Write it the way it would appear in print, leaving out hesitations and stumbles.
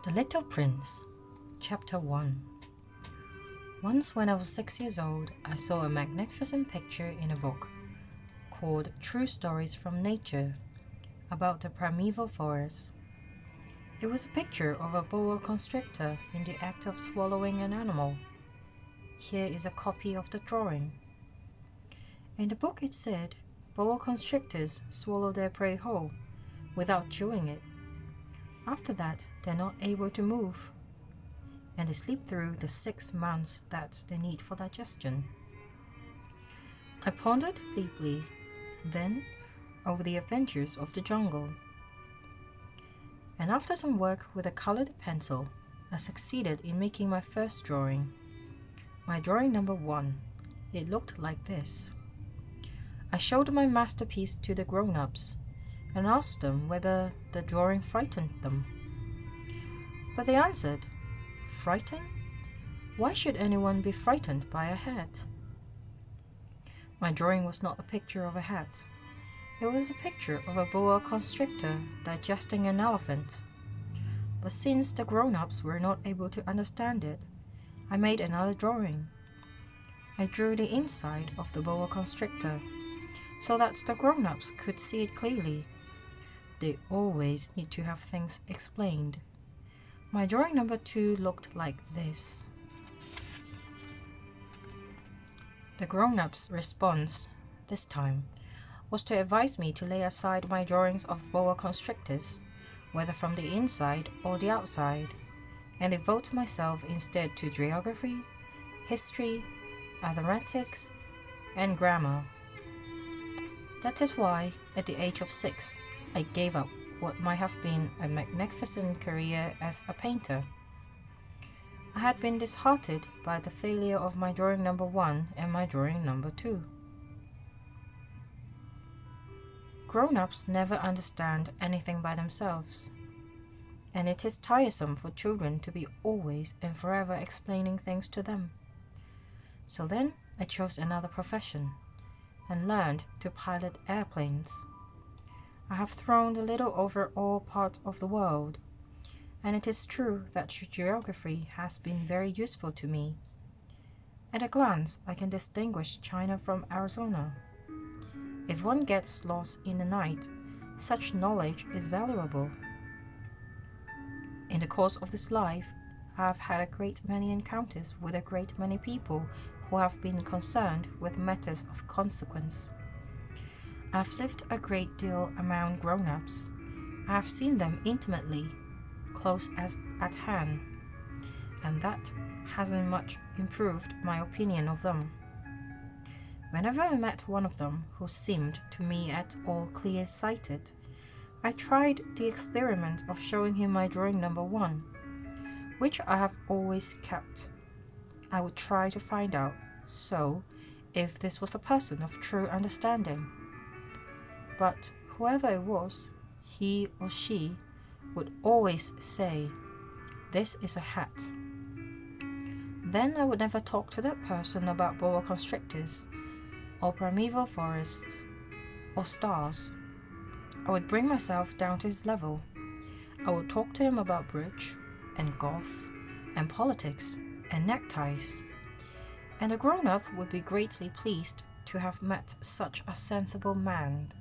The Little Prince, Chapter 1. Once when I was 6 years old, I saw a magnificent picture in a book called True Stories from Nature about the primeval forest. It was a picture of a boa constrictor in the act of swallowing an animal. Here is a copy of the drawing. In the book it said, boa constrictors swallow their prey whole, without chewing it. After that, they're not able to move, and they sleep through the 6 months that they need for digestion. I pondered deeply, then, over the adventures of the jungle. And after some work with a colored pencil, I succeeded in making my first drawing. My drawing number 1. It looked like this. I showed my masterpiece to the grown-ups and asked them whether the drawing frightened them. But they answered, "Frightened? Why should anyone be frightened by a hat?" My drawing was not a picture of a hat. It was a picture of a boa constrictor digesting an elephant. But since the grown-ups were not able to understand it, I made another drawing. I drew the inside of the boa constrictor so that the grown-ups could see it clearly. They always need to have things explained. My drawing number 2 looked like this. The grown-ups' response, this time, was to advise me to lay aside my drawings of boa constrictors, whether from the inside or the outside, and devote myself instead to geography, history, arithmetics, and grammar. That is why, at the age of 6, I gave up what might have been a magnificent career as a painter. I had been disheartened by the failure of my drawing number 1 and my drawing number 2. Grown-ups never understand anything by themselves, and it is tiresome for children to be always and forever explaining things to them. So then I chose another profession and learned to pilot airplanes. I have thrown a little over all parts of the world, and it is true that geography has been very useful to me. At a glance, I can distinguish China from Arizona. If one gets lost in the night, such knowledge is valuable. In the course of this life, I have had a great many encounters with a great many people who have been concerned with matters of consequence. I have lived a great deal among grown-ups. I have seen them intimately, close at hand, and that hasn't much improved my opinion of them. Whenever I met one of them who seemed to me at all clear-sighted, I tried the experiment of showing him my drawing number 1, which I have always kept. I would try to find out, if this was a person of true understanding. But whoever it was, he or she would always say, "This is a hat." Then I would never talk to that person about boa constrictors, or primeval forests, or stars. I would bring myself down to his level. I would talk to him about bridge, and golf, and politics, and neckties. And the grown-up would be greatly pleased to have met such a sensible man.